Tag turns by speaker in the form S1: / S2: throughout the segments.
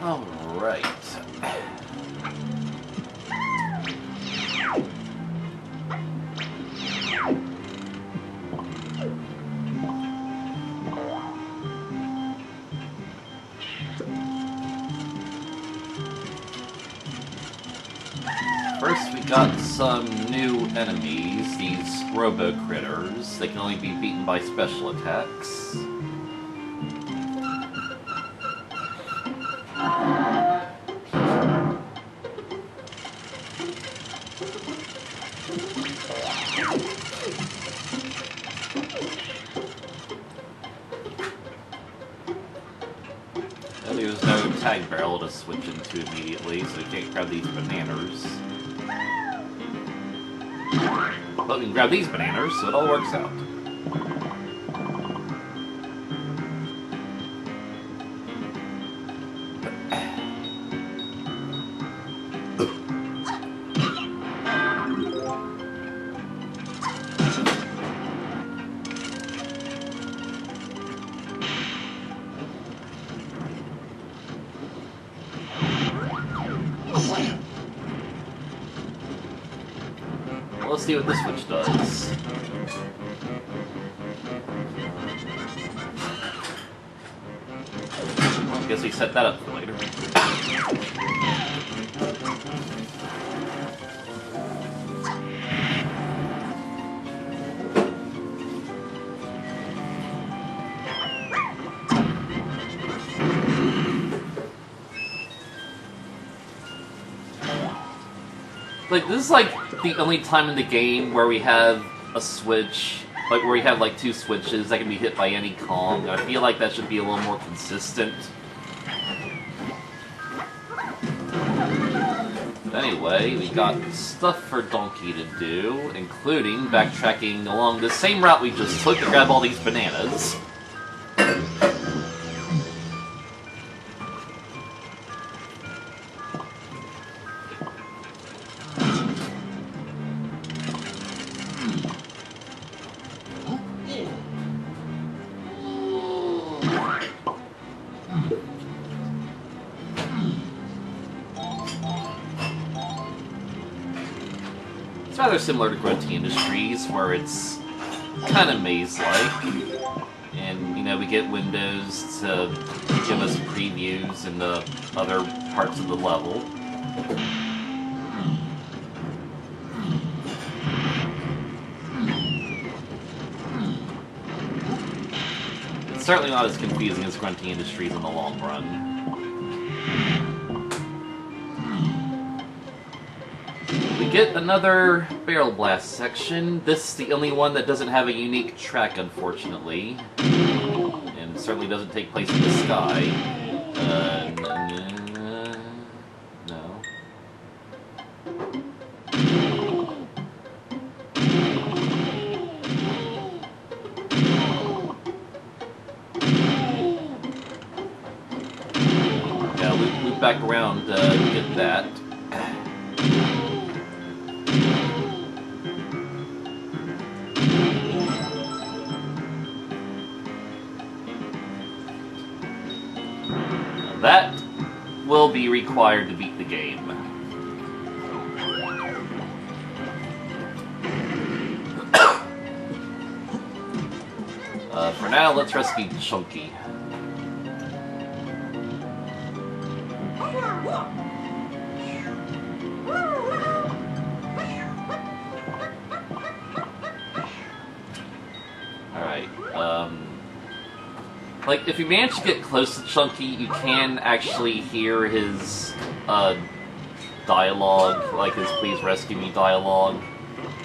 S1: Alright. First, we got some new enemies, these robo-critters. They can only be beaten by special attacks. And there's no tag barrel to switch into immediately, so we can't grab these bananas. But we can grab these bananas, so it all works out. Let's see what this switch does. Well, I guess we set that up for later. Like, this is like the only time in the game where we have a switch, like where we have like two switches that can be hit by any Kong. I feel like that should be a little more consistent. But anyway, we got stuff for Donkey to do, including backtracking along the same route we just took to grab all these bananas. It's rather similar to Grunty Industries, where it's kind of maze-like, and, you know, we get windows to give us previews into other parts of the level. It's certainly not as confusing as Grunty Industries in the long run. We get another barrel blast section. This is the only one that doesn't have a unique track, unfortunately. And certainly doesn't take place in the sky. No. Yeah, we loop back around to get that. That will be required to beat the game. For now, let's rescue Chunky. Alright, like, if you manage to get close to Chunky, you can actually hear his, dialogue, like his "please rescue me" dialogue.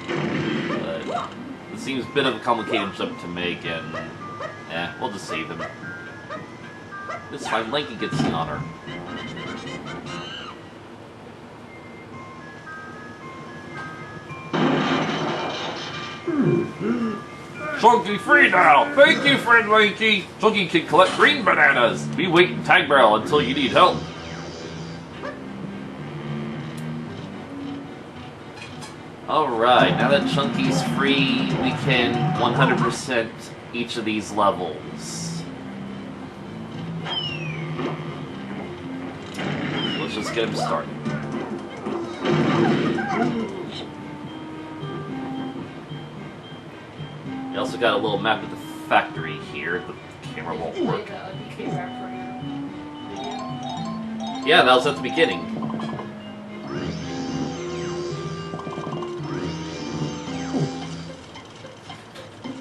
S1: But it seems a bit of a complicated jump to make, and, we'll just save him. This time, Lanky gets the honor. Chunky free now! Thank you, friend Lanky! Chunky can collect green bananas! Be waiting tag barrel until you need help. Alright, now that Chunky's free, we can 100% each of these levels. just get him started. We also got a little map of the factory here. The camera won't work. Yeah, that was at the beginning.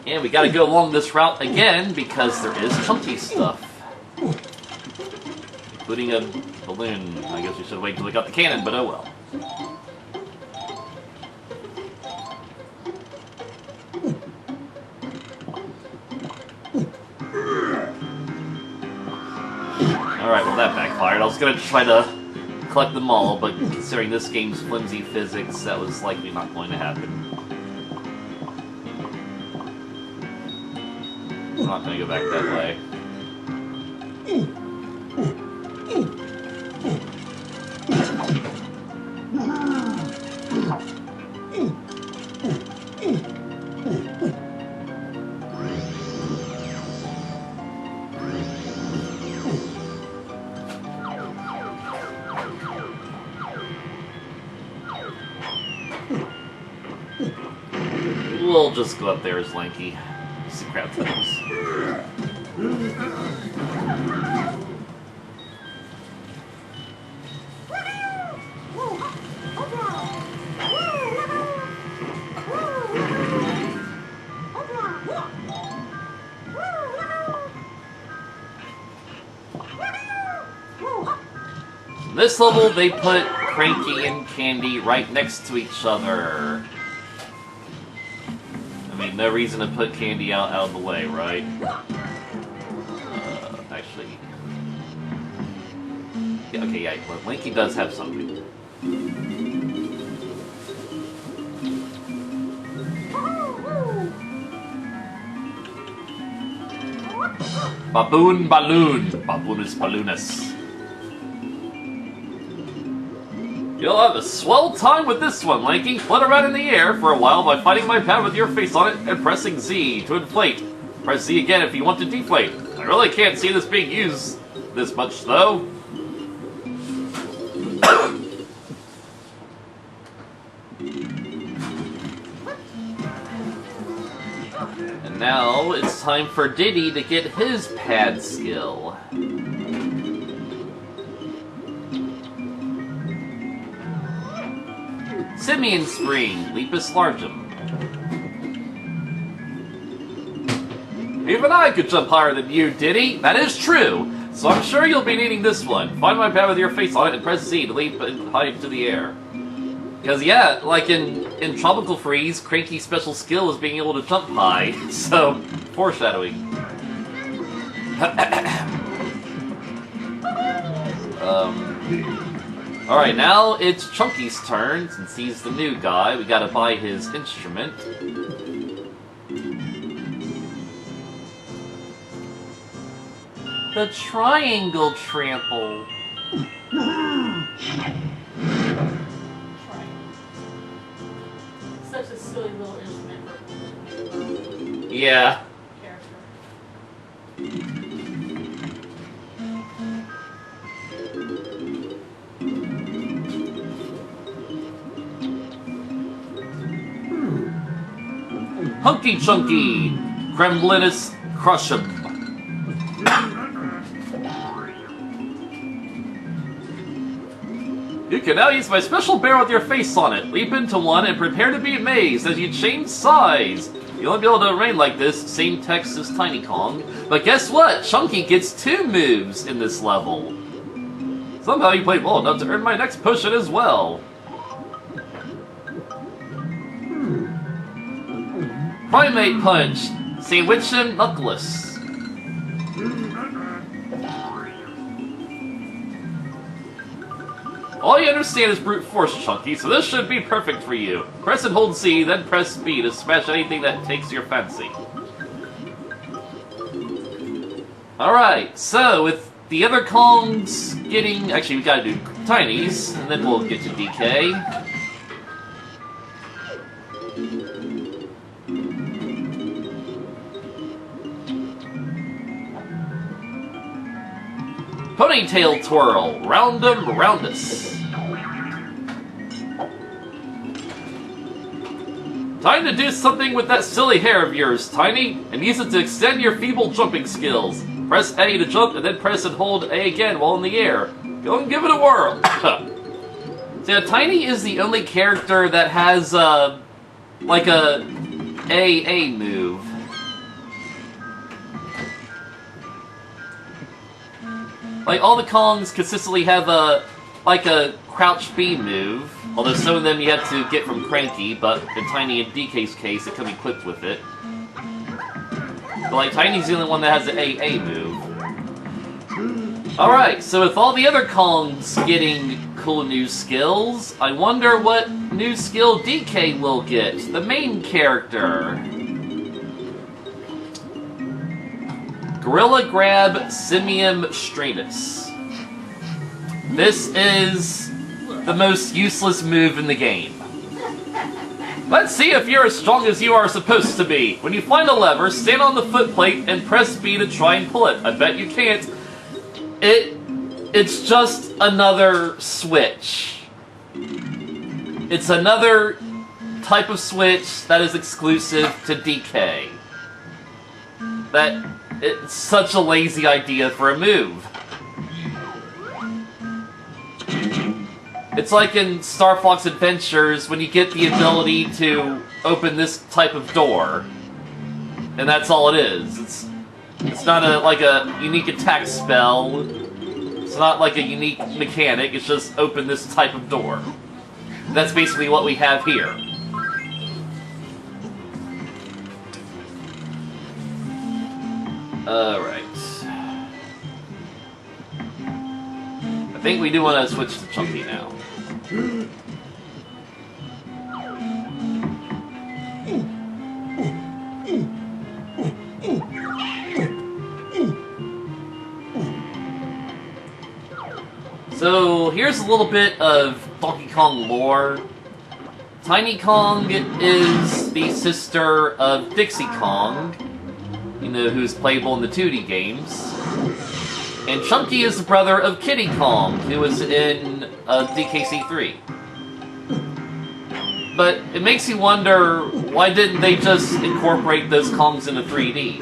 S1: And we gotta go along this route again because there is chunky stuff. Including a balloon. I guess we should wait until we got the cannon, but oh well. Alright, well that backfired. I was gonna try to collect them all, but considering this game's flimsy physics, that was likely not going to happen. I'm not gonna go back that way. We'll just go up there as Lanky. Just to grab those. In this level, they put Cranky and Candy right next to each other. I mean, no reason to put Candy out of the way, right? Actually... Yeah, okay, yeah, well, Lanky does have something. Baboon Balloon. Baboonus Balloonus. You'll have a swell time with this one, Lanky. Flit around in the air for a while by fighting my pad with your face on it and pressing Z to inflate. Press Z again if you want to deflate. I really can't see this being used this much, though. And now it's time for Diddy to get his pad skill. Simian Spring, Lepus Largum. Even I could jump higher than you, Diddy. That is true. So I'm sure you'll be needing this one. Find my pad with your face on it and press Z to leap high into the air. Because yeah, like in Tropical Freeze, Cranky's special skill is being able to jump high. So, foreshadowing. Alright, now it's Chunky's turn, since he's the new guy. We gotta buy his instrument. The Triangle Trample.
S2: Such a silly little instrument for
S1: Yeah.
S2: character.
S1: Hunky Chunky, Kremlinus Crush'em. You can now use my special bear with your face on it. Leap into one and prepare to be amazed as you change size. You'll only be able to remain like this, same text as Tiny Kong. But guess what? Chunky gets 2 moves in this level. Somehow you played well enough to earn my next potion as well. Primate Punch, Sandwich him Knuckless. All you understand is brute force, Chunky, so this should be perfect for you. Press and hold Z, then press B to smash anything that takes your fancy. Alright, so with the other Kongs getting... Actually, we gotta do Tinies, and then we'll get to DK. Ponytail twirl, round 'em, round us. Time to do something with that silly hair of yours, Tiny, and use it to extend your feeble jumping skills. Press A to jump, and then press and hold A again while in the air. Go and give it a whirl. So yeah, Tiny is the only character that has, like a AA move. Like, all the Kongs consistently have like a crouch B move, although some of them you have to get from Cranky, but in Tiny and DK's case, it can be equipped with it. But like, Tiny's the only one that has the AA move. Alright, so with all the other Kongs getting cool new skills, I wonder what new skill DK will get, the main character. Gorilla Grab Simium Stratus. This is the most useless move in the game. Let's see if you're as strong as you are supposed to be. When you find a lever, stand on the foot plate and press B to try and pull it. I bet you can't. It's just another switch. It's another type of switch that is exclusive to DK. It's such a lazy idea for a move. It's like in Star Fox Adventures when you get the ability to open this type of door. And that's all it is. It's not like a unique attack spell. It's not like a unique mechanic. It's just open this type of door. That's basically what we have here. Alright. I think we do want to switch to Chunky now. So, here's a little bit of Donkey Kong lore. Tiny Kong is the sister of Dixie Kong, you know, who's playable in the 2D games. And Chunky is the brother of Kiddy Kong, who was in DKC3. But it makes you wonder, why didn't they just incorporate those Kongs into 3D?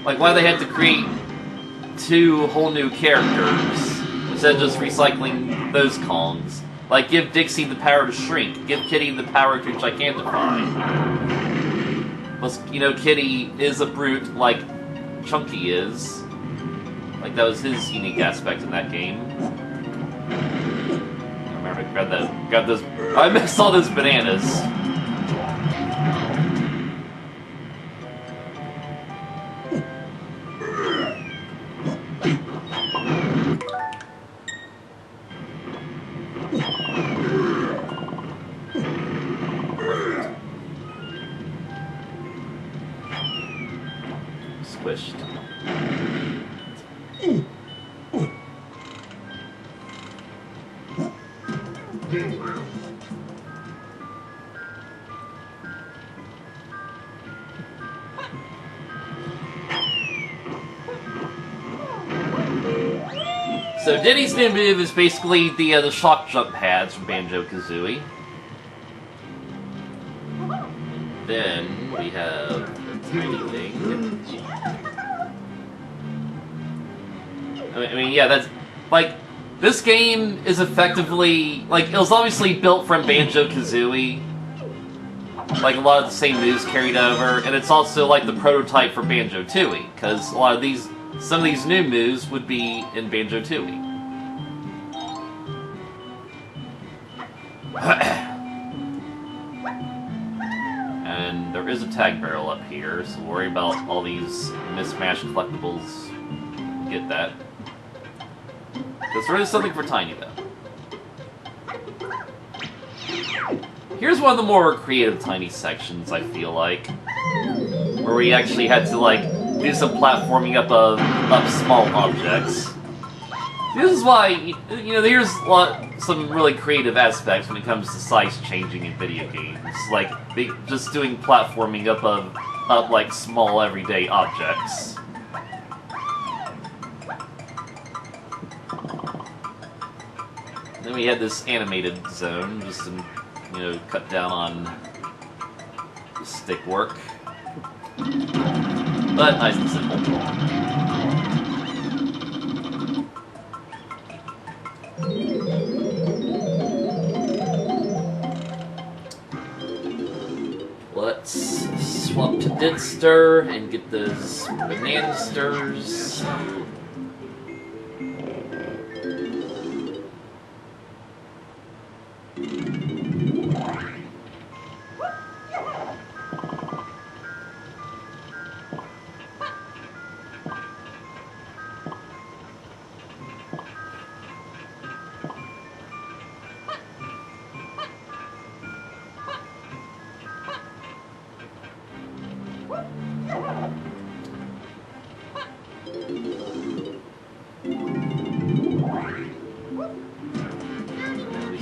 S1: Like, why they had to create two whole new characters, instead of just recycling those Kongs. Like, give Dixie the power to shrink, give Kiddy the power to gigantify. Plus, you know, Kiddy is a brute like Chunky is. Like, that was his unique aspect in that game. I remember, grab those. I missed all those bananas. Squished. So Diddy's new move is basically the shock jump pads from Banjo-Kazooie. Then we have a tiny thing. I mean, yeah, that's like, this game is effectively, like, it was obviously built from Banjo-Kazooie. Like, a lot of the same moves carried over, and it's also like the prototype for Banjo-Tooie, because a lot of these, some of these new moves would be in Banjo-Tooie. And there is a tag barrel up here, so worry about all these mismatched collectibles. Get that. Because there is something for Tiny, though. Here's one of the more creative Tiny sections, I feel like. Where we actually had to, like, do some platforming up small objects. This is why, you know, here's some really creative aspects when it comes to size changing in video games. Like, just doing platforming up like, small everyday objects. Then we had this animated zone, just to, you know, cut down on stick work. But nice and simple. Let's swap to Didster and get those banana stirs.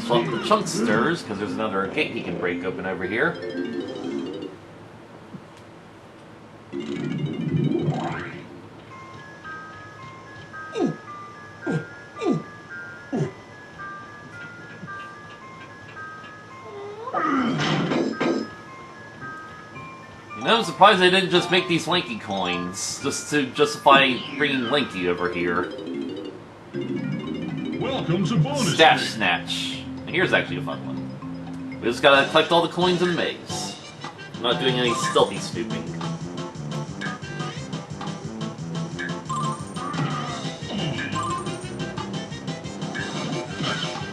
S1: Swap the Chunksters, because there's another gate he can break open over here. You know, I'm surprised they didn't just make these Linky coins, just to justify bringing Linky over here.
S3: Welcome to bonus
S1: Stash Snatch. And here's actually a fun one. We just gotta collect all the coins in the maze. I'm not doing any stealthy snooping.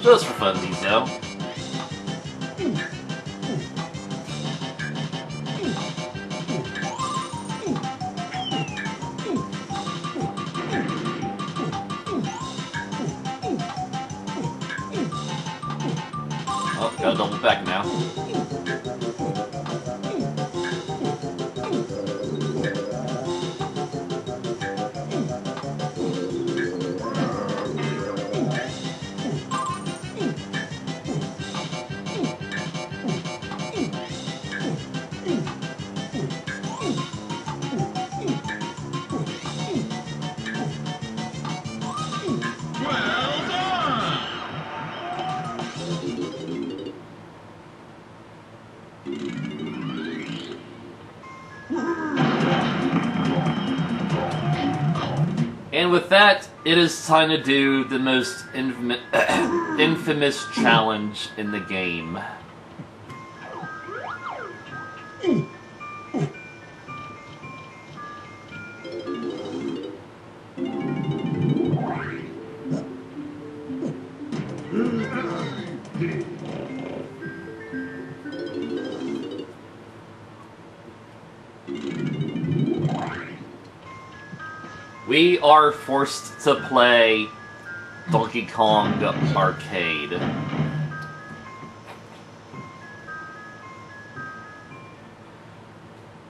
S1: Just for funsies, though. Oh, gotta double back now.
S3: Well done!
S1: And with that, it is time to do the most infamous challenge in the game. We are forced to play Donkey Kong Arcade.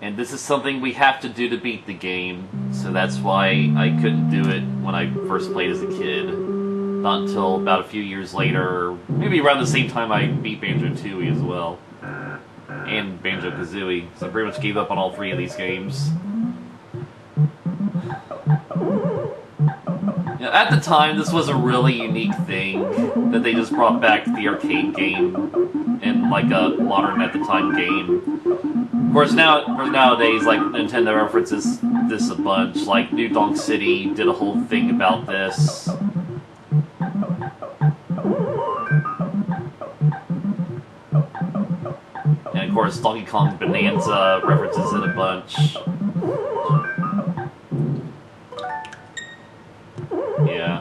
S1: And this is something we have to do to beat the game, so that's why I couldn't do it when I first played as a kid. Not until about a few years later, maybe around the same time I beat Banjo-Tooie as well. And Banjo-Kazooie, so I pretty much gave up on all three of these games. Now, at the time, this was a really unique thing that they just brought back the arcade game in like a modern at the time game. Of course, nowadays, like Nintendo references this a bunch. Like New Donk City did a whole thing about this. And of course, Donkey Kong Bonanza references it a bunch. Yeah.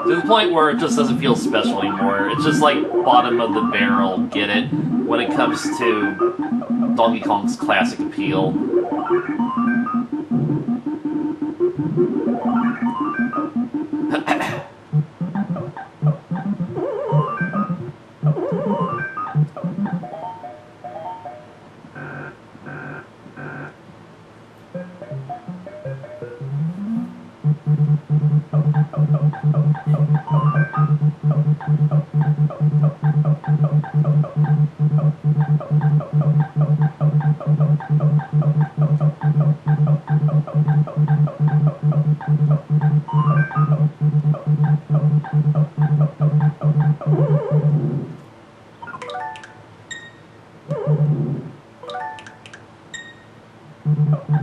S1: To the point where it just doesn't feel special anymore. It's just like bottom of the barrel, get it, when it comes to Donkey Kong's classic appeal.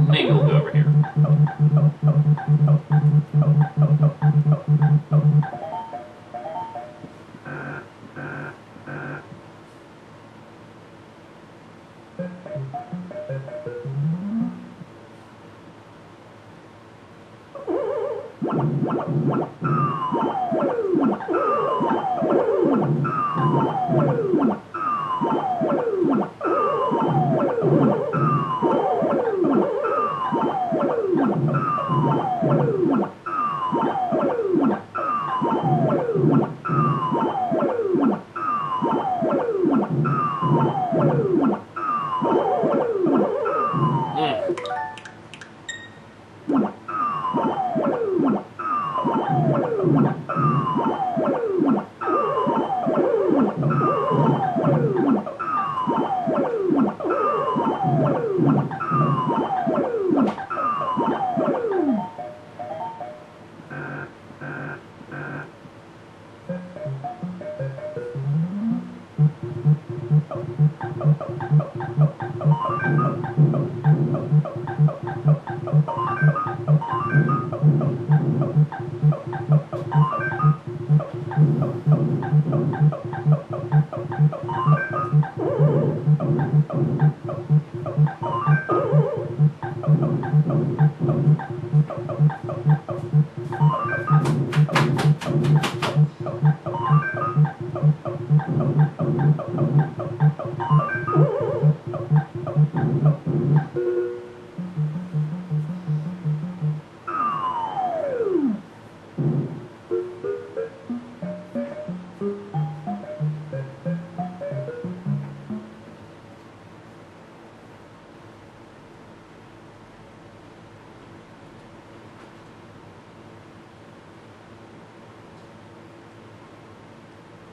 S1: Maybe we'll go over here.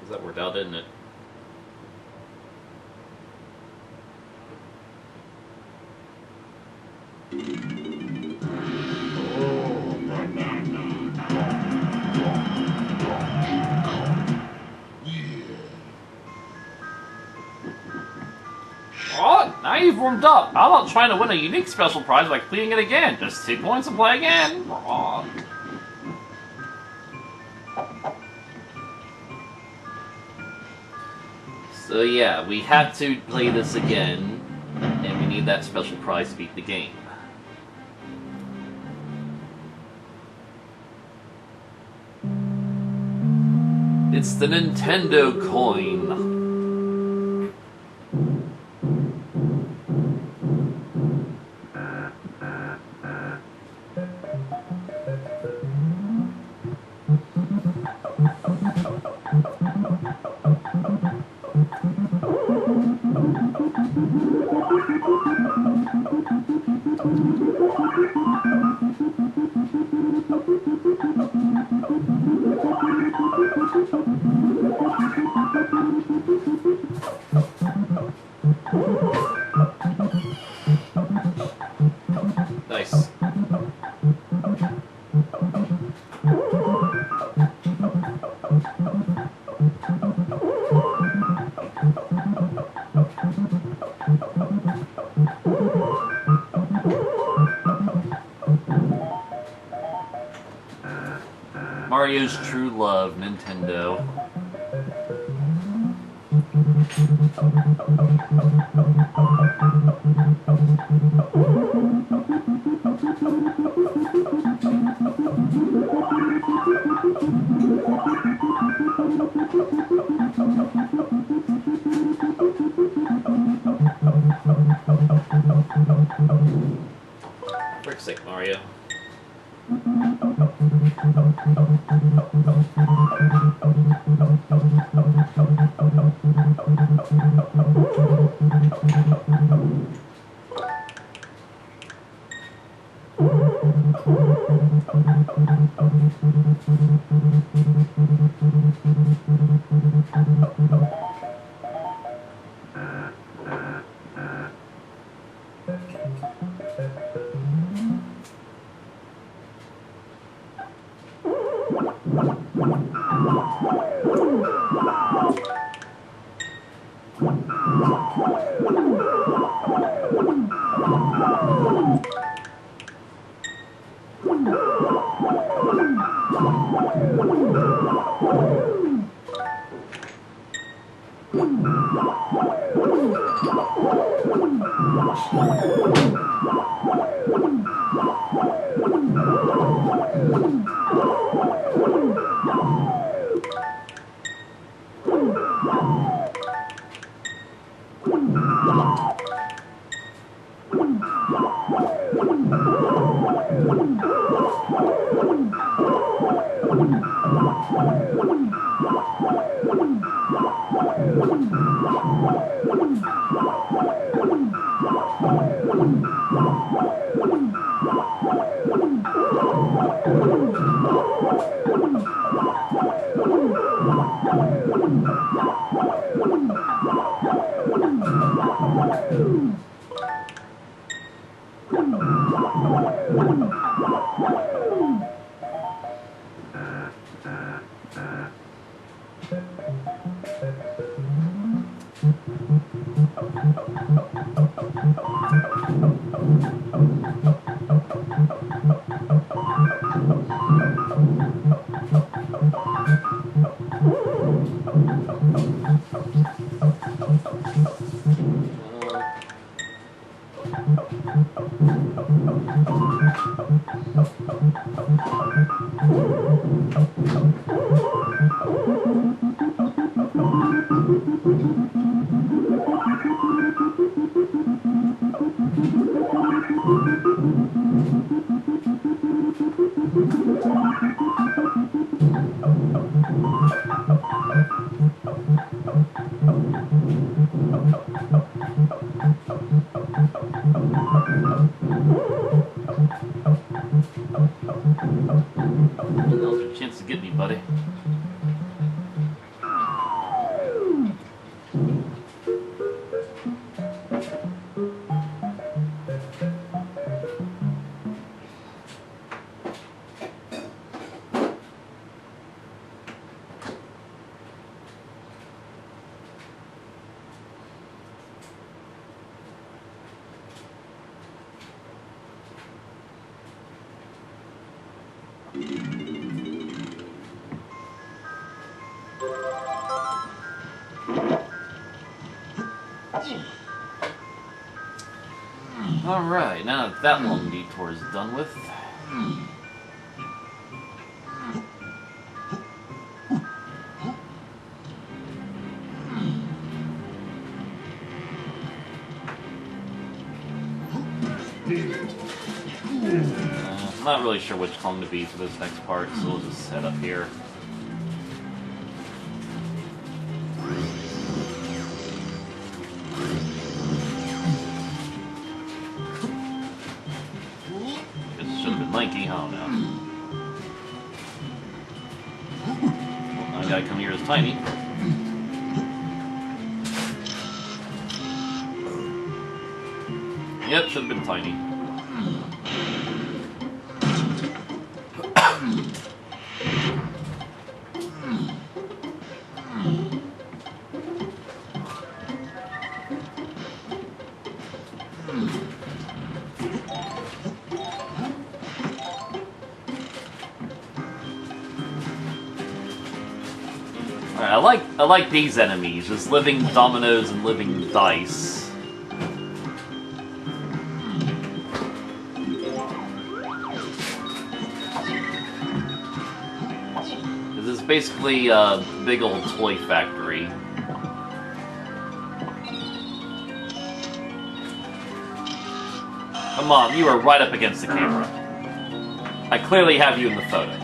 S1: That worked out, didn't it? Oh, now you've warmed up. How about trying to win a unique special prize by completing it again? Just 2 points and play again. Oh. So yeah, we have to play this again, and we need that special prize to beat the game. It's the Nintendo coin. Nice. Mario's true love, Nintendo. Frick's sake, Mario. Now's your chance to get me, buddy. Alright, now that that long detour is done with. I'm not really sure which column to be for this next part, so we'll just head up here. Lanky, oh no. Well, I gotta come here as tiny. Yep, should have been tiny. I like these enemies, just living dominoes and living dice. This is basically a big old toy factory. Come on, you are right up against the camera. I clearly have you in the photo.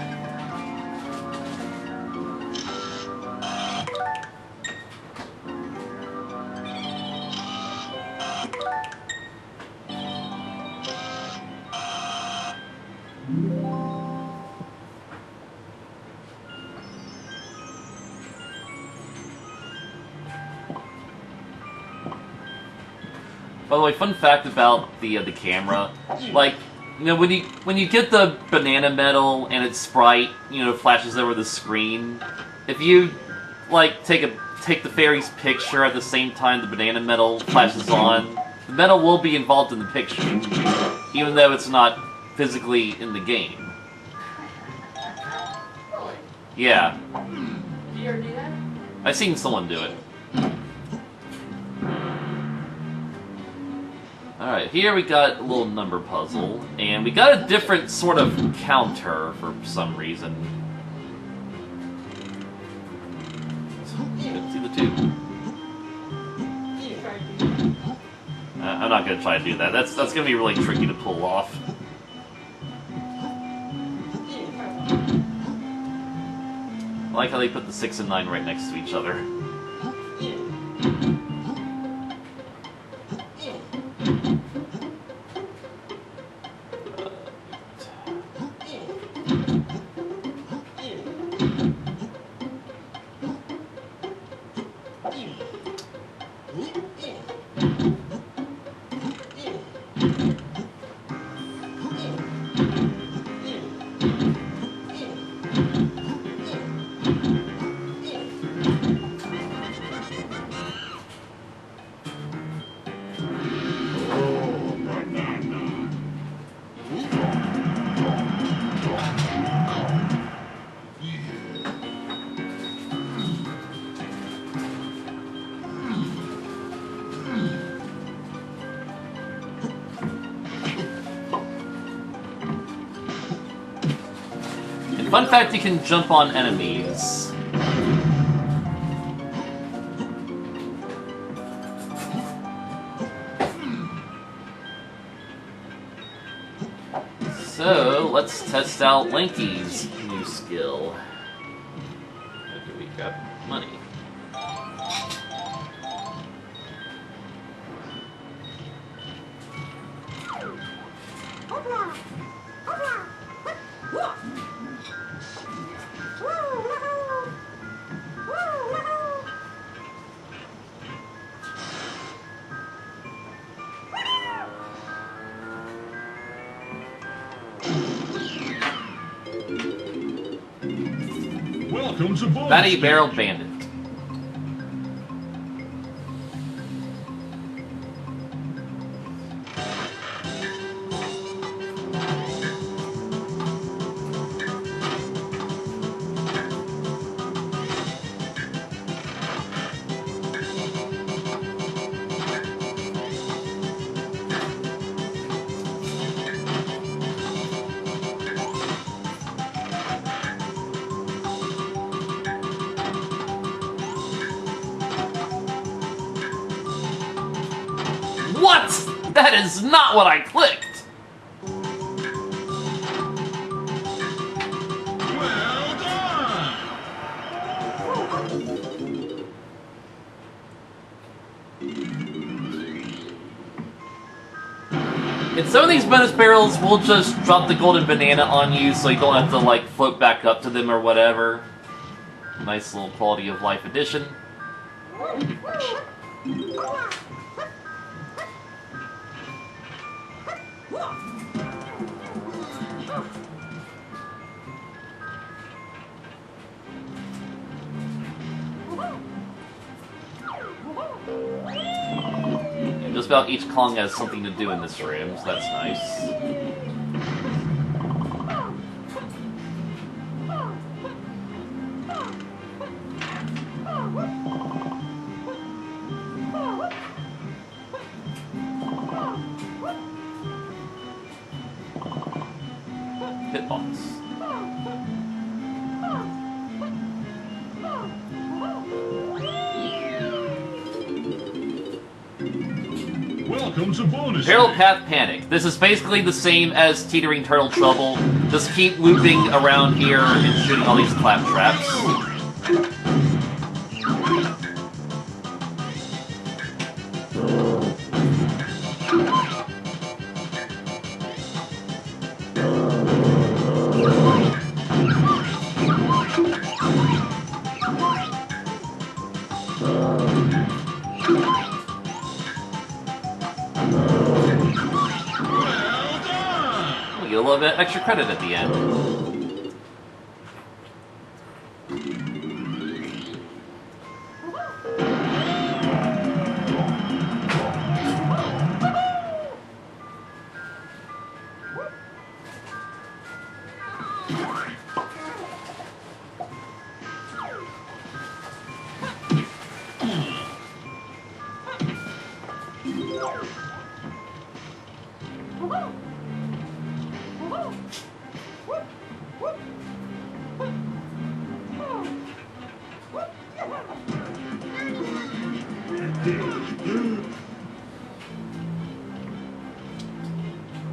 S1: By the way, fun fact about the camera, like, you know, when you get the banana medal and its sprite, you know, flashes over the screen, if you like take the fairy's picture at the same time the banana medal flashes on, the medal will be involved in the picture, even though it's not physically in the game. Yeah,
S2: Did you ever do that?
S1: I've seen someone do it. Alright, here we got a little number puzzle, and we got a different sort of counter for some reason. Let's see the two.
S2: You try to do
S1: I'm not gonna try to do that. That's gonna be really tricky to pull off. I like how they put the 6 and 9 right next to each other. Fun fact, you can jump on enemies. So, let's test out Lanky's new skill. After we got money.
S3: Welcome to bonus
S1: Fatty
S3: stage.
S1: Barrel Bandit. What? That is not what I clicked!
S3: Well done!
S1: In some of these bonus barrels, we'll just drop the golden banana on you so you don't have to, like, float back up to them or whatever. Nice little quality of life addition. And just about each Kong has something to do in this room, so that's nice. Hitbox.
S3: Welcome to bonus
S1: Peril
S3: stage.
S1: Path Panic. This is basically the same as Teetering Turtle Trouble. Just keep looping around here and shooting all these clap traps. We get a little bit extra credit at the end.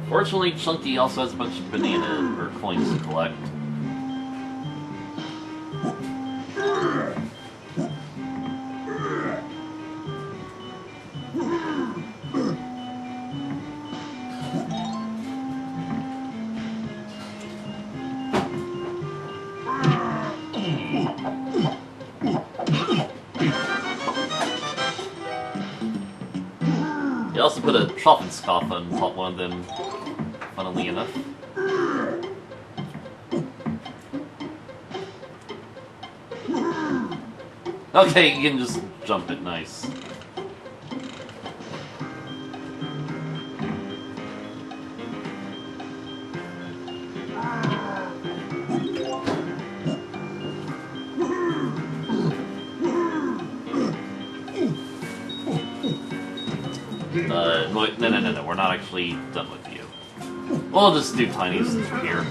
S1: Fortunately, Chunky also has a bunch of banana or coins to collect. They also put a shopping scoff on top one of them, funnily enough. Okay, you can just jump it, nice. No, we're not actually done with you. We'll just do tinies since we're here.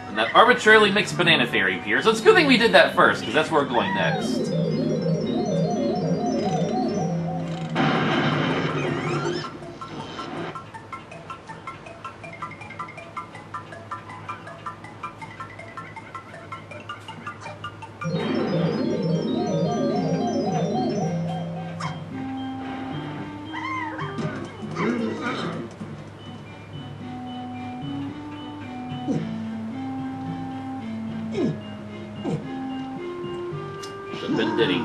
S1: And that arbitrarily mixed banana fairy appears. So it's a good thing we did that first, because that's where we're going next. Should've been Diddy.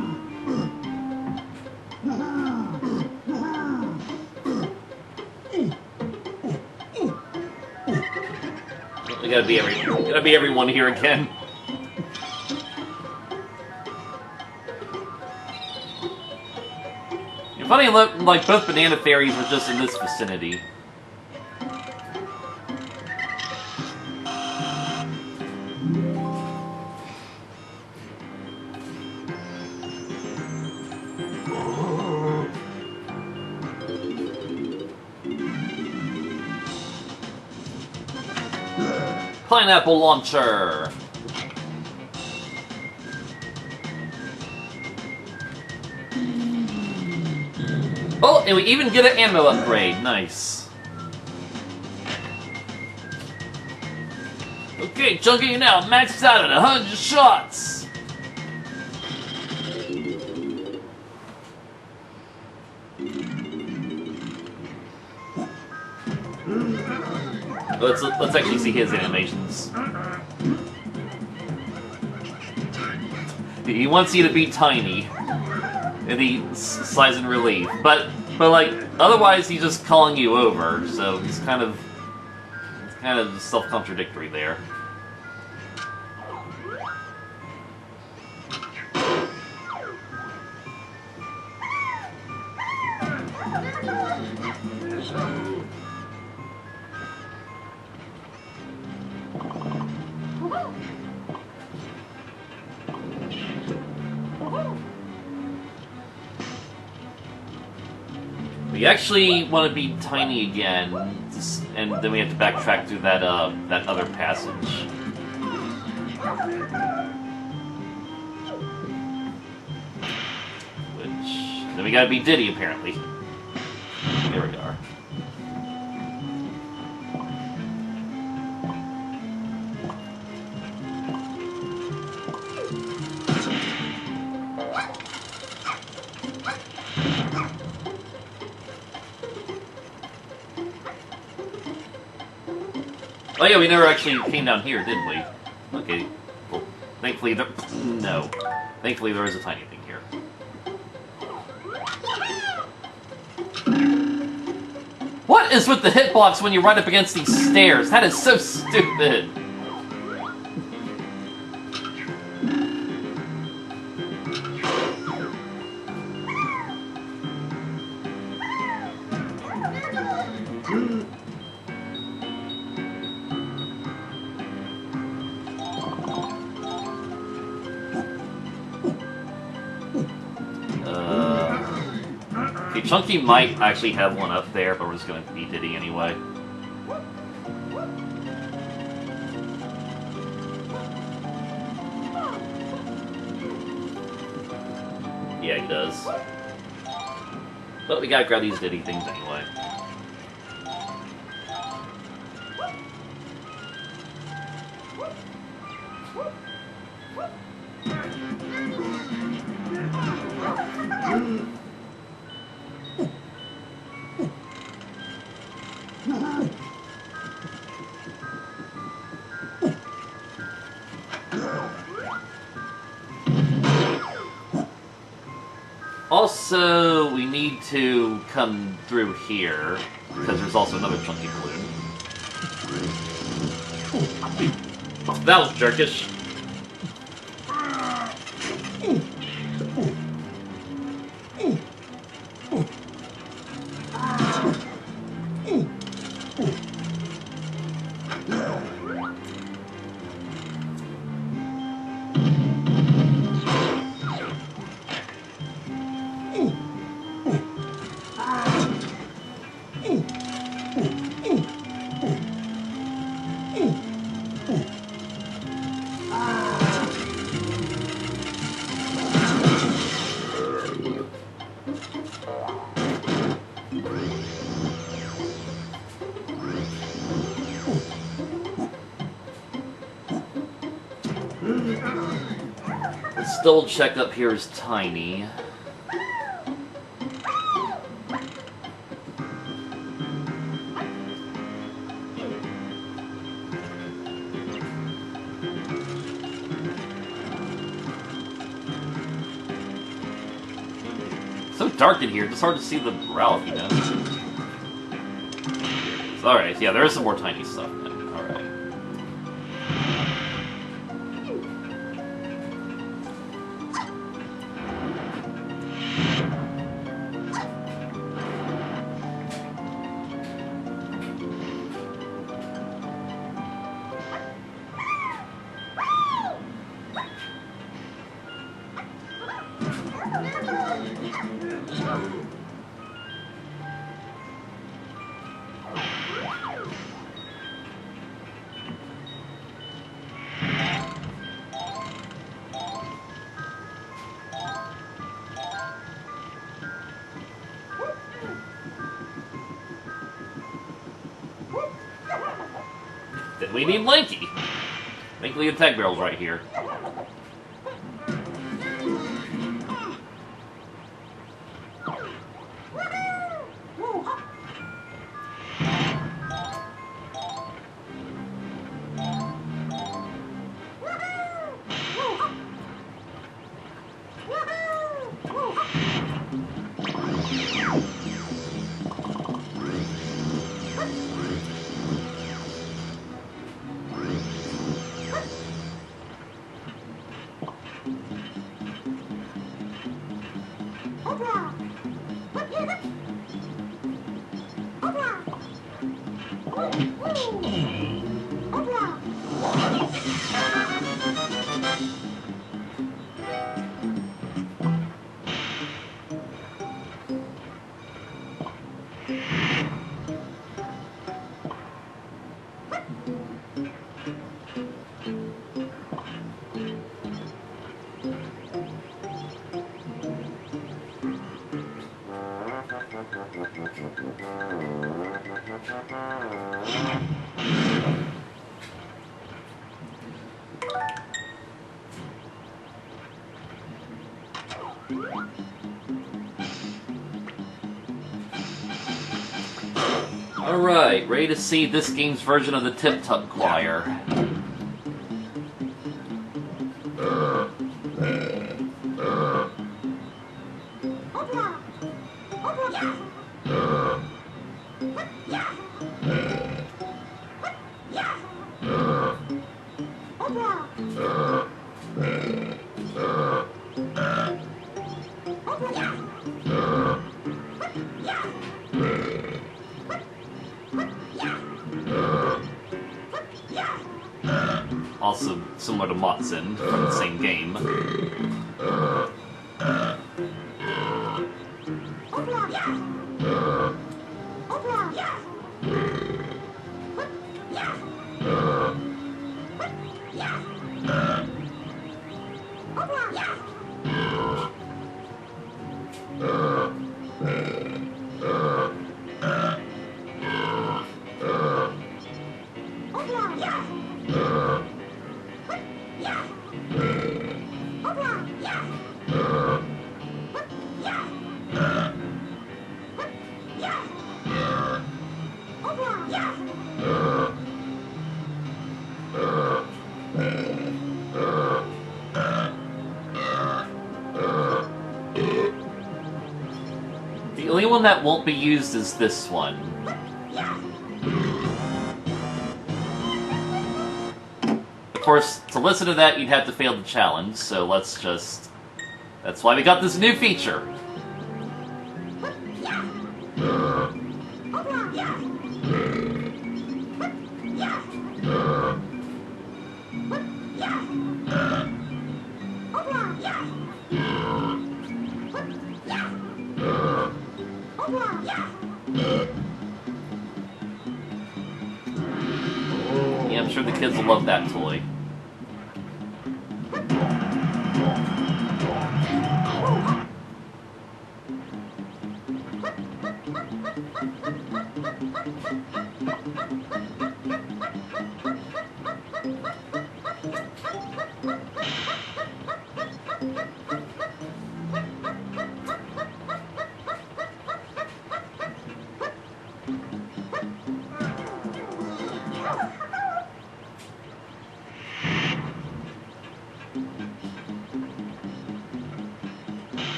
S1: We gotta be everyone here again. It's funny, like both banana fairies were just in this vicinity. Pineapple launcher! Oh, and we even get an ammo upgrade. Nice. Okay, Chunky, you now maxed out at 100 shots! Let's actually see his animations. He wants you to be tiny, and he sighs in relief. But like otherwise, he's just calling you over. So he's kind of self-contradictory there. We actually want to be tiny again, and then we have to backtrack through that that other passage. Which then we gotta be Diddy apparently. Here we are. Oh yeah, we never actually came down here, did we? Okay. Well, thankfully there... No. Thankfully there is a tiny thing here. What is with the hitbox when you run up against these stairs? That is so stupid! Chunky might actually have one up there, but we're just going to be Diddy anyway. Yeah, he does. But we gotta grab these Diddy things anyway. Also, we need to come through here, because there's also another chunky balloon. That was jerkish. Let's double check up here is tiny. So dark in here, it's hard to see the Ralph, you know? Alright, yeah, there is some more tiny stuff then. Alright. Then we need Lanky. Thankfully, the tech barrel's right here. Alright, ready to see this game's version of the Tip Tup Choir. Also similar to Motzen from the same game. The only one that won't be used is this one. Of course, to listen to that, you'd have to fail the challenge, so let's just... That's why we got this new feature! Yeah, I'm sure the kids will love that toy.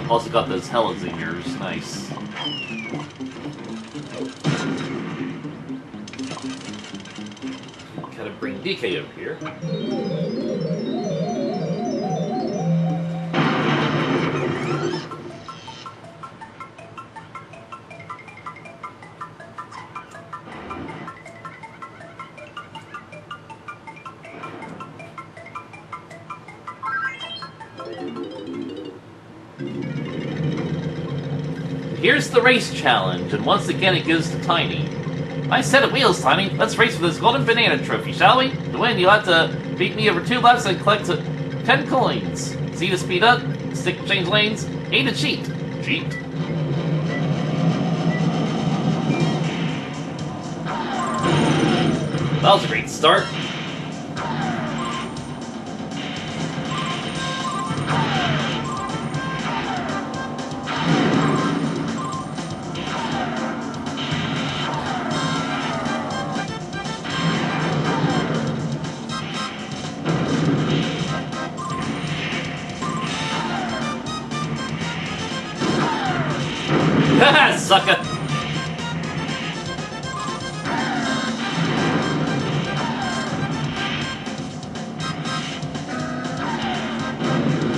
S1: Also got those hella zingers, nice. Gotta bring DK up here. Here's the race challenge, and once again it goes to Tiny. Nice set of wheels, Tiny. Let's race for this golden banana trophy, shall we? To win, you'll have to beat me over 2 laps and collect 10 coins. C to speed up, stick to change lanes, A to cheat. Cheat. That was a great start. Haha, sucker!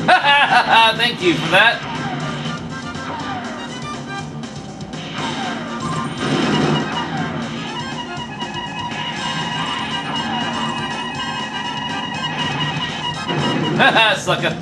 S1: Haha, thank you for that! Haha, sucker!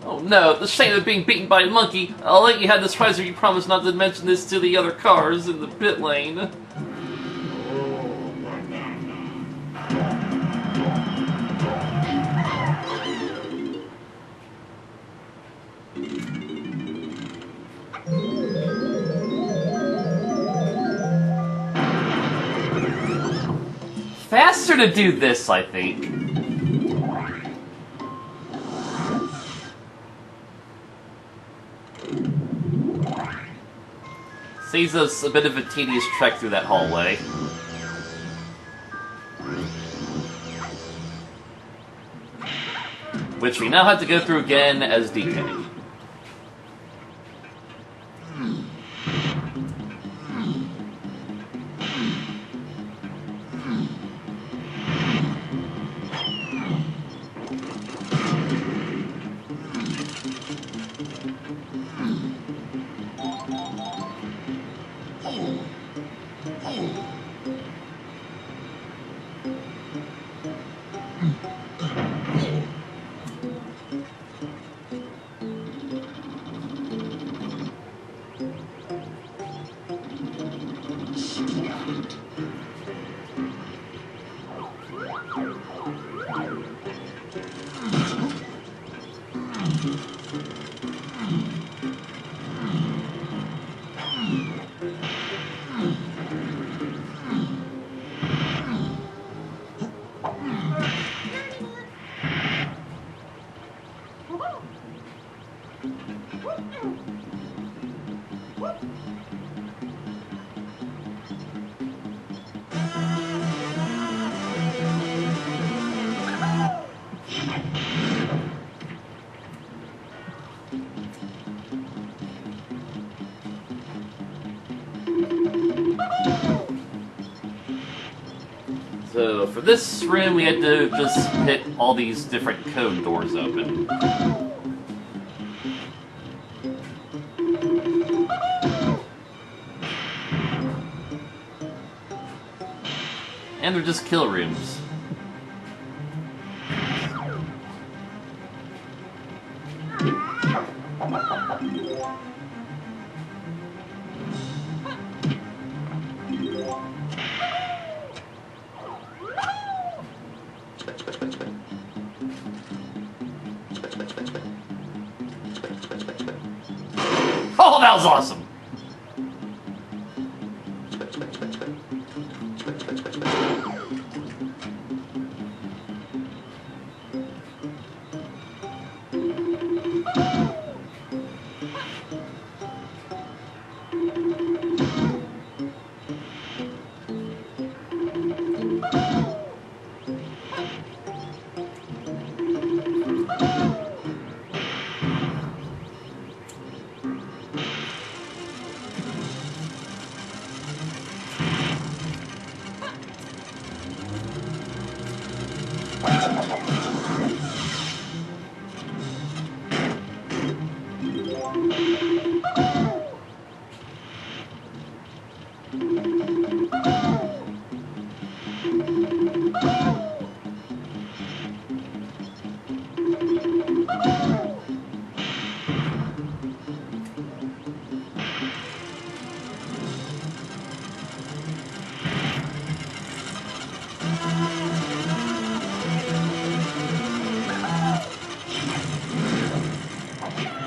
S1: Oh no, the shame of being beaten by a monkey. I'll let you have this prize if you promise not to mention this to the other cars in the pit lane. faster to do this, I think. Saves us a bit of a tedious trek through that hallway. Which we now have to go through again as DK. So for this room, we had to just hit all these different cone doors open. And they're just kill rooms. Oh, that was awesome!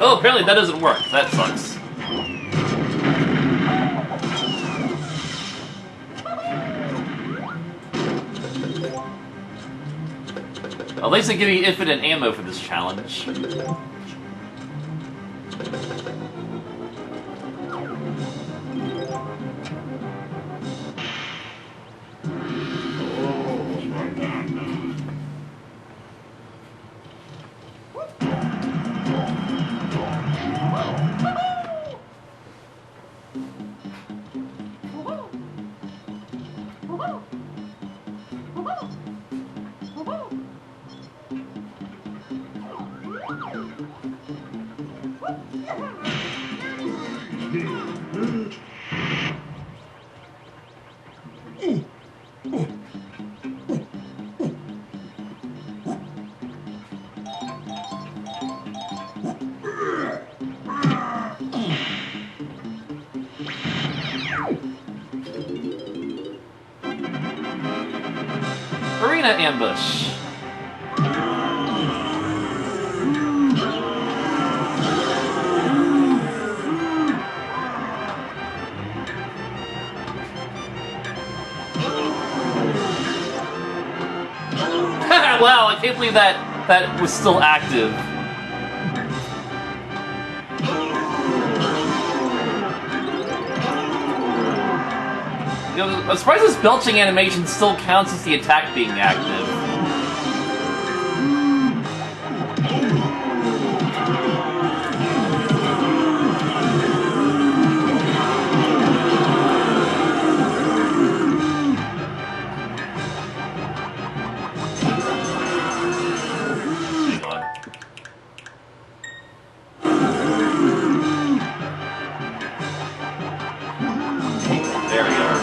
S1: Oh, apparently that doesn't work. That sucks. At least they give you infinite ammo for this challenge. Arena ambush. Wow, I can't believe that was still active. You know, I'm surprised this belching animation still counts as the attack being active. There we are.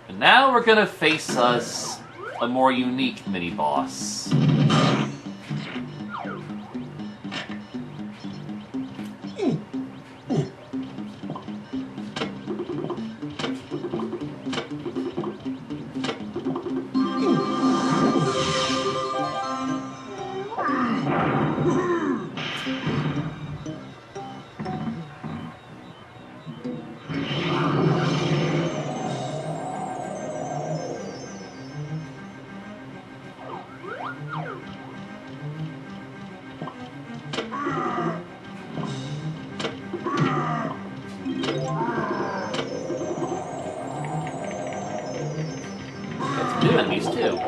S1: And now we're gonna face us a more unique mini-boss. New enemies too.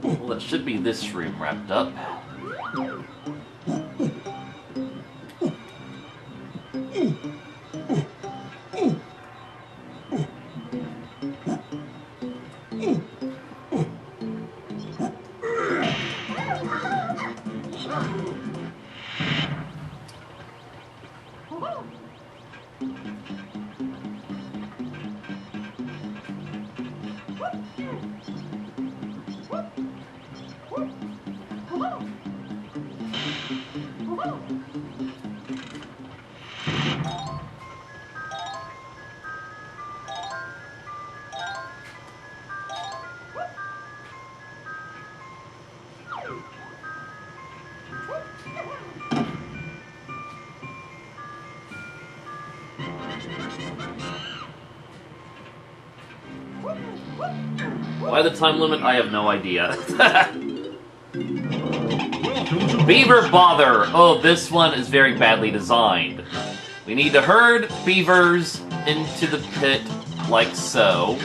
S1: Well, that should be this room wrapped up. Why the time limit? I have no idea. Beaver Bother! Oh, this one is very badly designed. We need to herd beavers into the pit like so.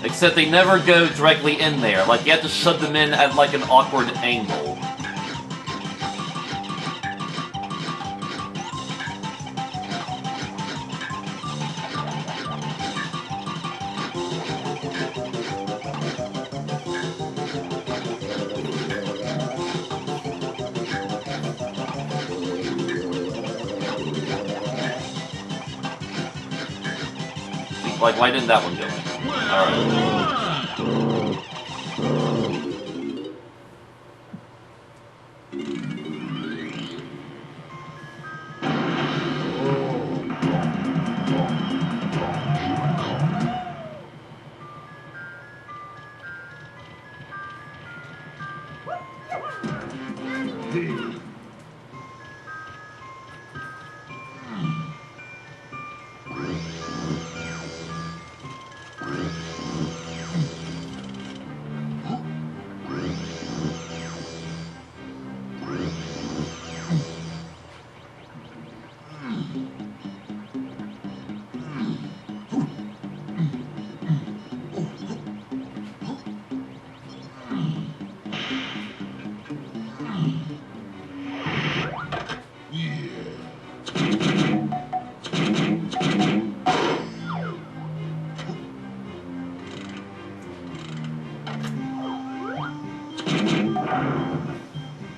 S1: Except they never go directly in there. Like, you have to shove them in at like an awkward angle. Like, why didn't that one go in? Alright.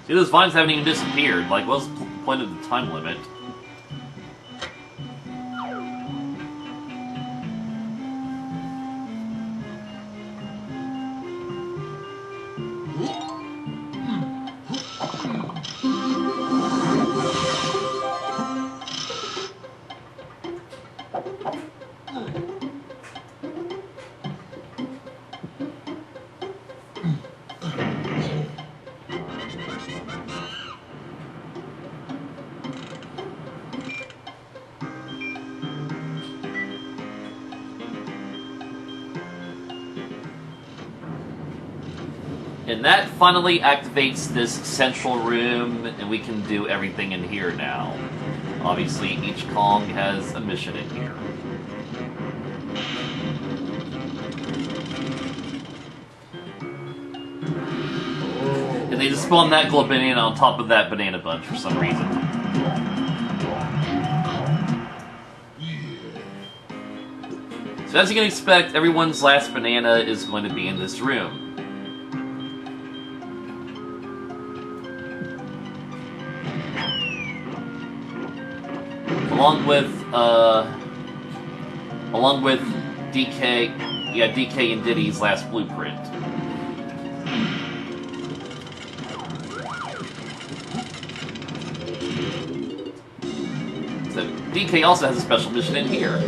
S1: See, those vines haven't even disappeared. Like, what's the point of the time limit? And that finally activates this central room, and we can do everything in here now. Obviously, each Kong has a mission in here. And they just spawn that glow banana on top of that banana bunch for some reason. So as you can expect, everyone's last banana is going to be in this room. Along with DK and Diddy's last blueprint. So DK also has a special mission in here.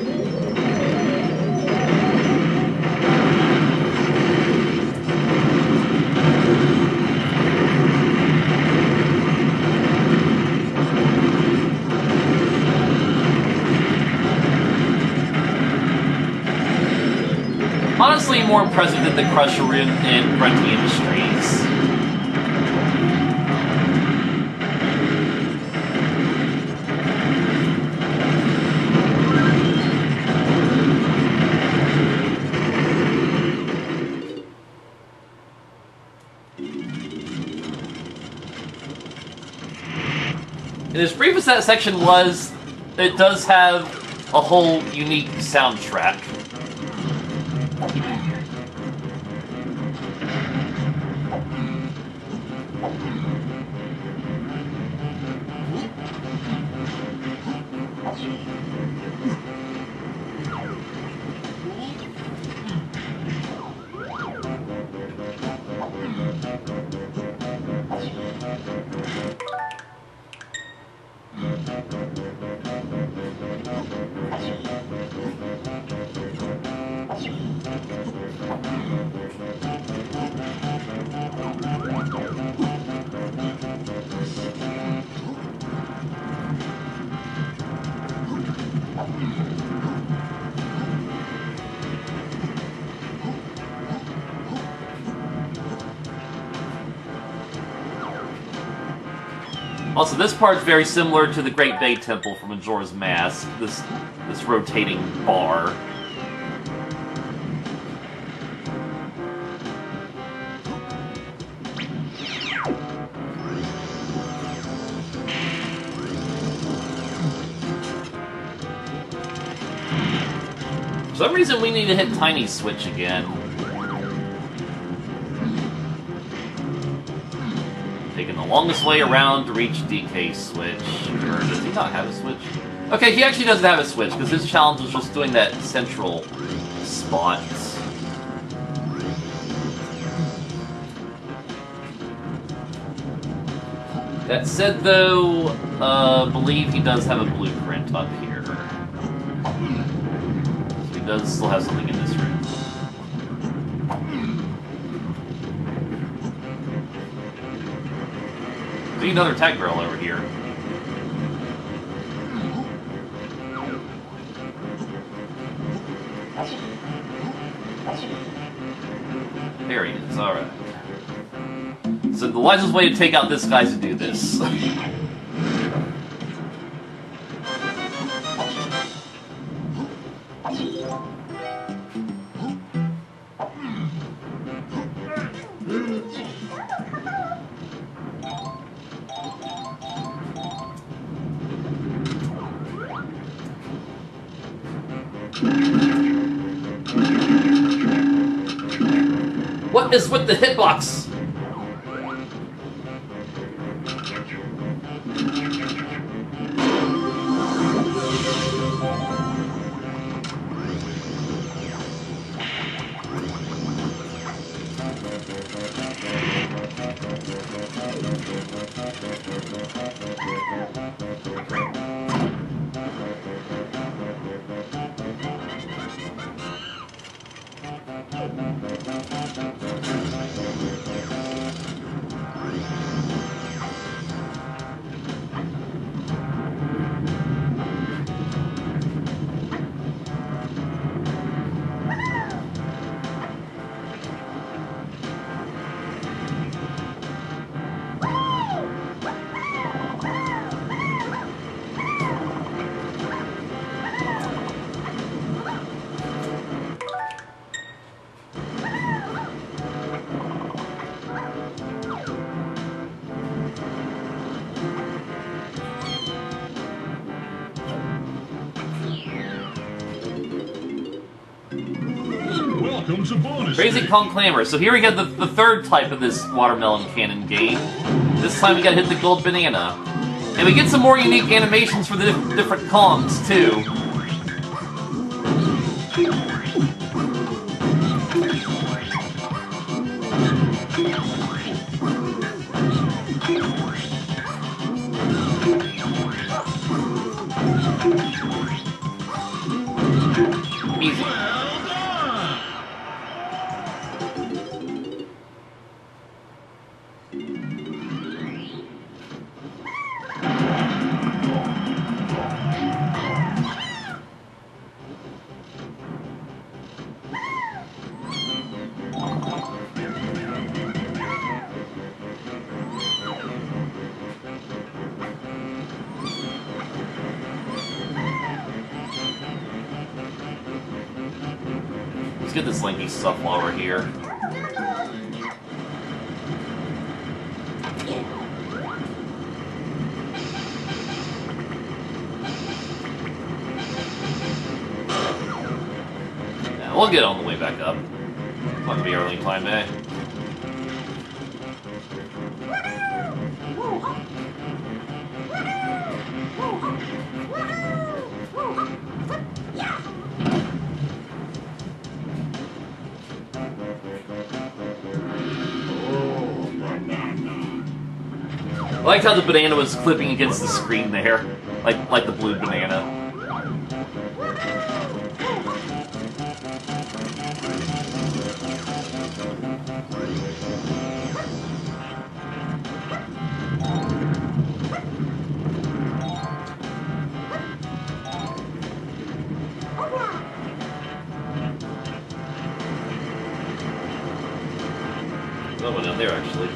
S1: Honestly, more impressive than the Crusher Room in Grunty Industries. And as brief as that section was, it does have a whole unique soundtrack. Also, this part's very similar to the Great Bay Temple from Majora's Mask, this rotating bar. For some reason, we need to hit Tiny Switch again. Taking the longest way around to reach DK Switch. Or does he not have a switch? Okay, he actually doesn't have a switch, because his challenge was just doing that central spot. That said, though, believe he does have a blueprint up here. So he does still have something in this room. See another tag barrel over here. There he is, alright. So the wisest way to take out this guy is to do this. What is with the hitbox?
S3: Welcome to bonus.
S1: Crazy
S3: stage.
S1: Kong Clamor. So here we get the third type of this watermelon cannon game. This time we gotta hit the gold banana. And we get some more unique animations for the different Kongs, too. Easy.
S3: Well done.
S1: Let's get this Linky stuff while we're here. Yeah, we'll get on the way back up. It's not gonna be early time, eh? I liked how the banana was clipping against the screen there, like the blue banana. Oh, one down there actually.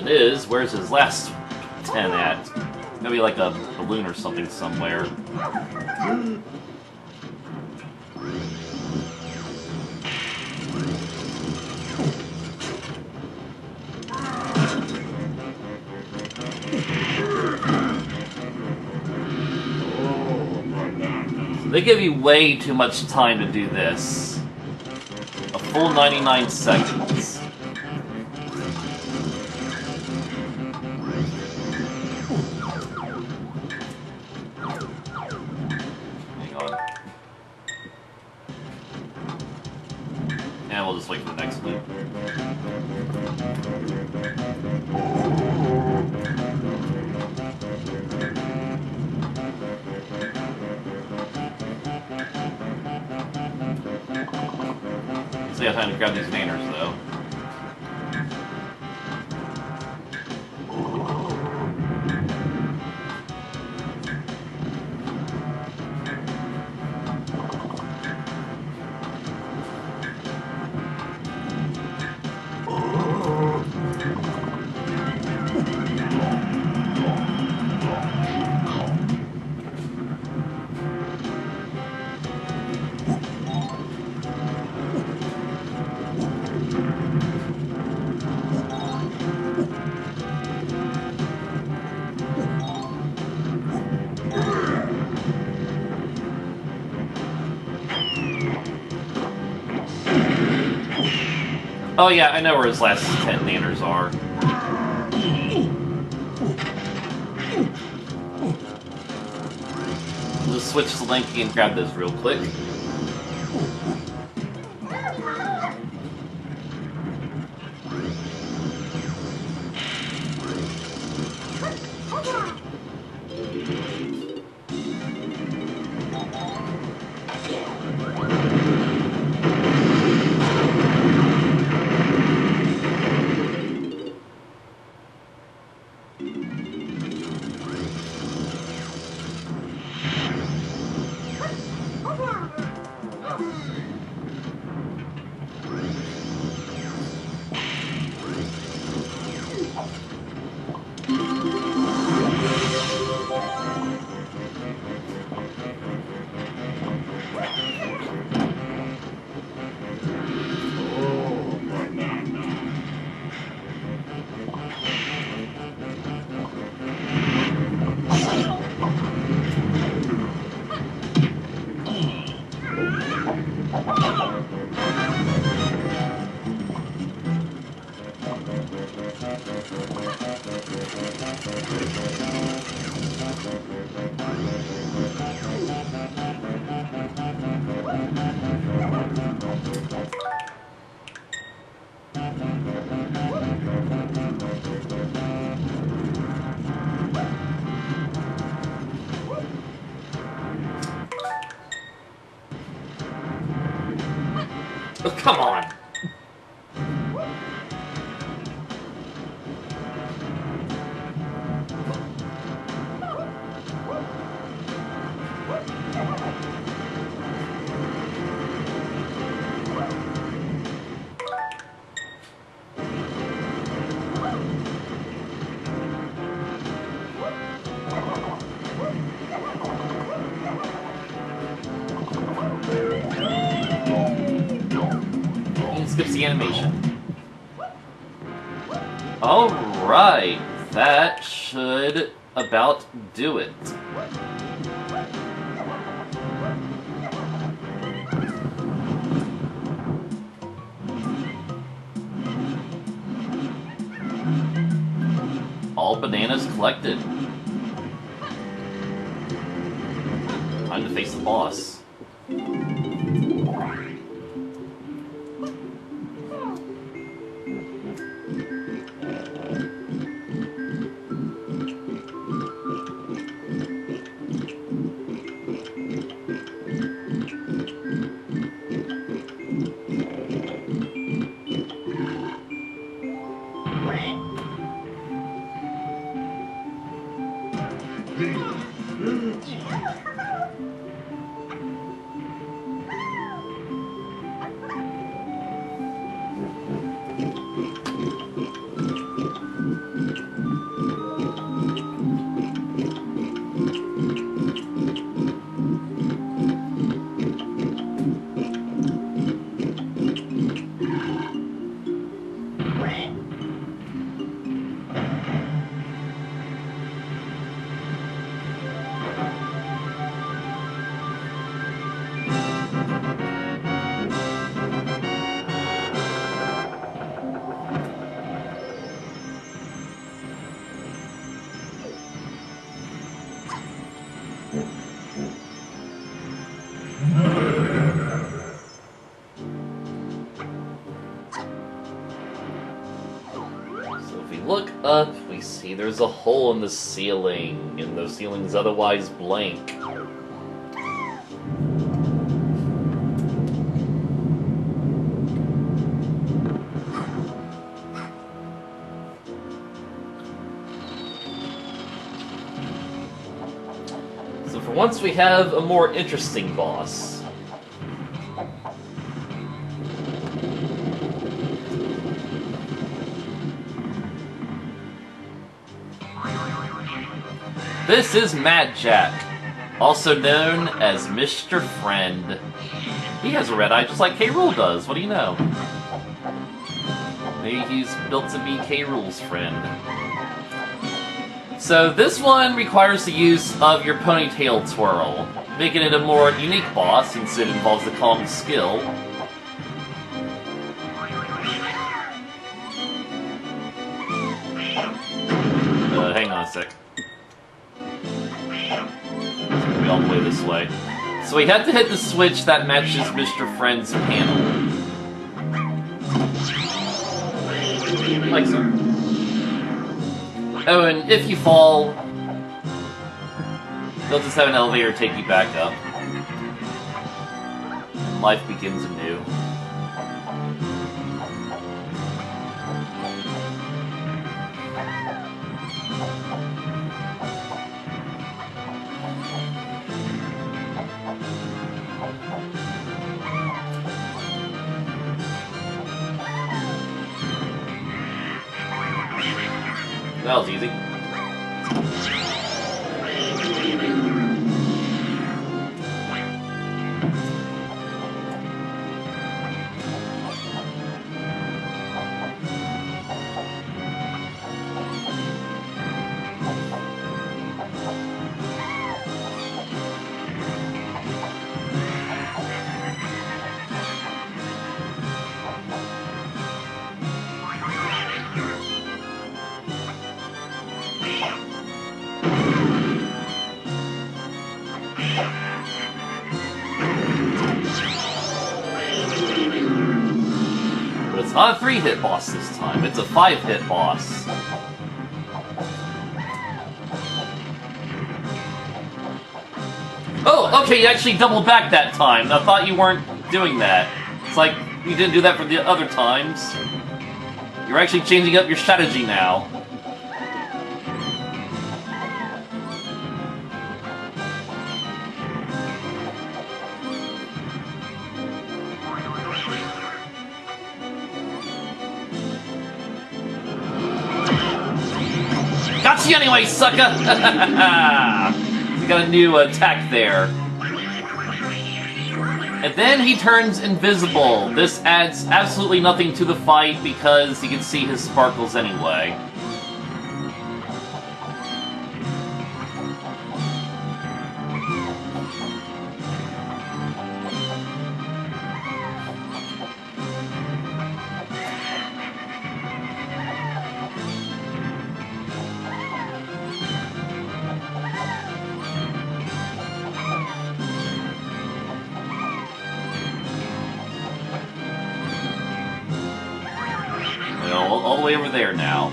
S1: question is, where's his last 10 at? Maybe like a balloon or something somewhere. They give you way too much time to do this. A full 99 seconds. Hang on. And we'll just wait for the next loop. Still have time to grab these banners, though. Oh yeah, I know where his last 10 banners are. We'll just switch to Linky and grab those real quick. Oh, come on! Skips the animation. Alright, that should about do it. All bananas collected. Time to face the boss. So if we look up, we see there's a hole in the ceiling, and the ceiling's otherwise blank. So for once we have a more interesting boss. This is Mad Jack, also known as Mr. Friend. He has a red eye just like K. Rool does, what do you know? Maybe he's built to be K. Rool's friend. So this one requires the use of your ponytail twirl, making it a more unique boss since it involves the common skill. Hang on a sec. All the way this way. So we have to hit the switch that matches Mr. Friend's panel. Like so. Oh, and if you fall, they'll just have an elevator take you back up. And life begins anew. That was easy. Not a 3-hit boss this time, it's a 5-hit boss. Oh, okay, you actually doubled back that time. I thought you weren't doing that. It's like, you didn't do that for the other times. You're actually changing up your strategy now. Got you anyway, sucker! We got a new attack there. And then he turns invisible. This adds absolutely nothing to the fight because you can see his sparkles anyway. All the way over there now.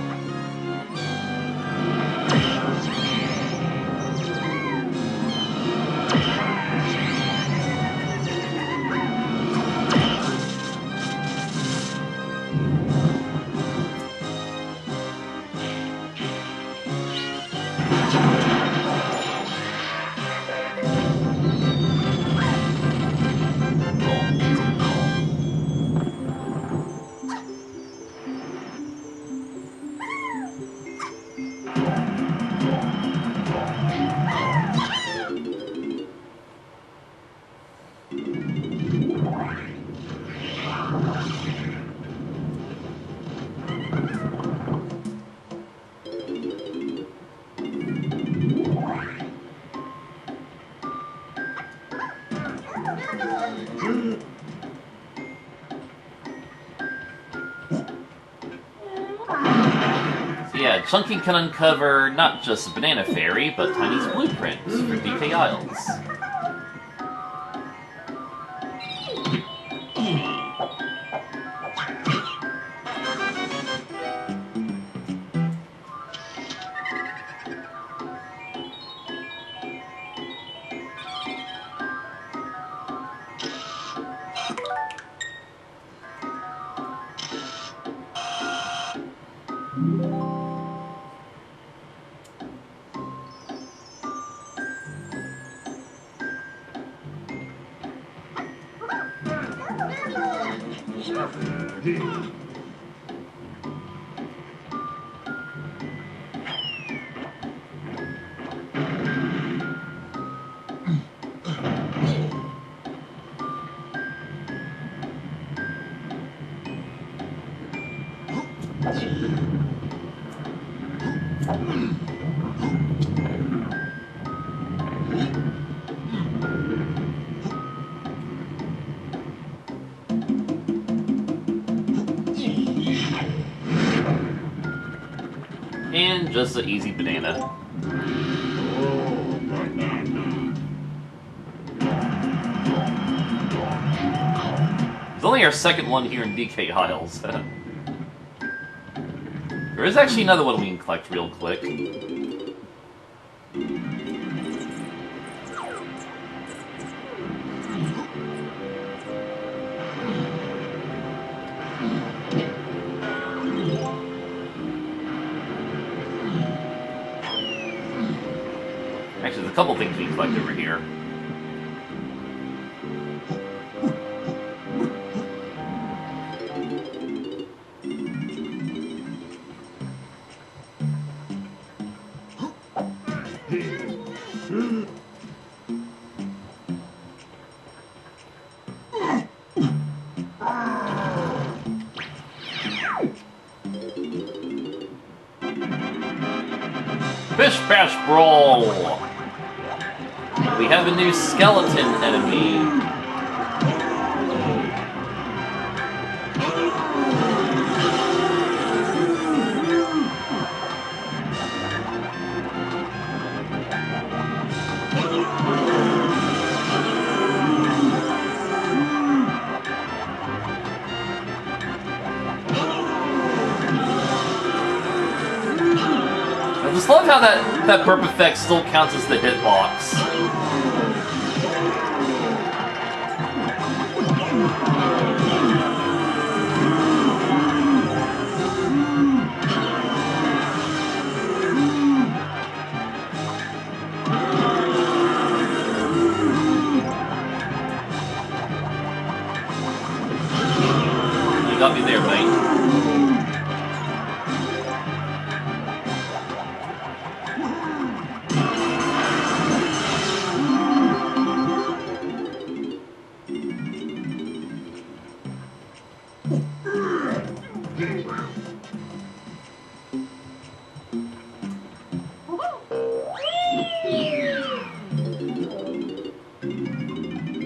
S1: Chunky can uncover not just Banana Fairy, but Tiny's blueprints for DK Isles. And just an easy banana. It's only our second one here in DK Isles. There is actually another one we can collect real quick. Actually, there's a couple things we can collect over here. Bish Bash Brawl! We have a new skeleton enemy. I just love how that burp effect still counts as the hitbox. You got me there, mate.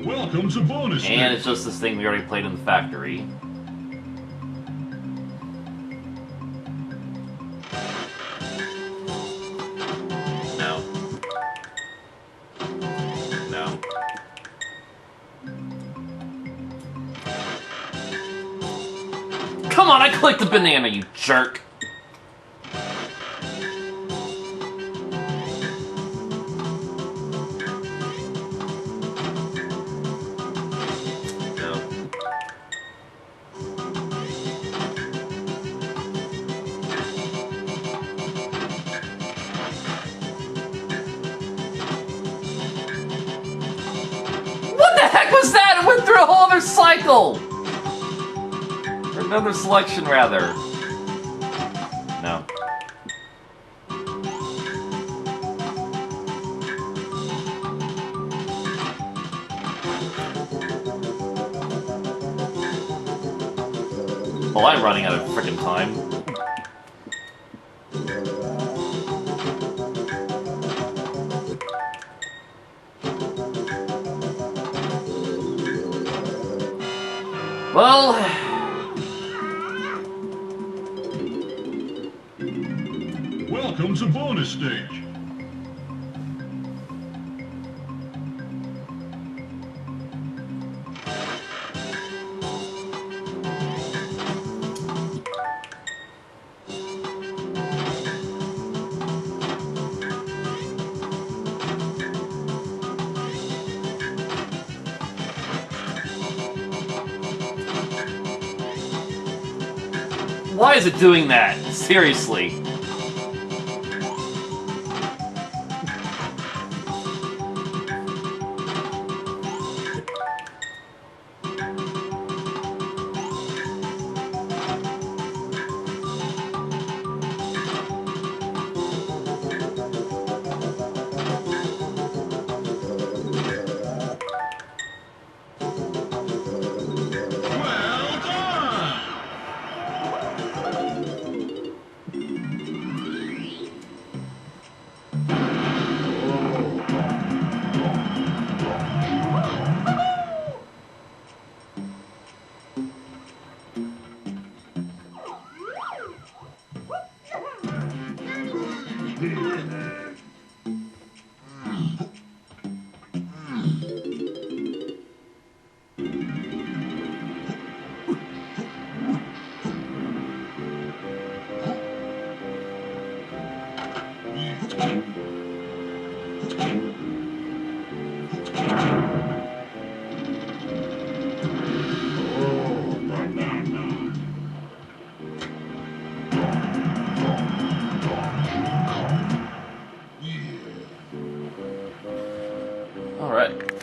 S3: Welcome to bonus.
S1: And it's just this thing we already played in the factory. No. No. Come on, I clicked the banana, you jerk! Was that? It went through a whole other cycle! Or another selection, rather. No. Oh, I'm running out of frickin' time. Well,
S3: Welcome to bonus stage.
S1: Why is it doing that? Seriously.
S3: Well done!
S1: Alright.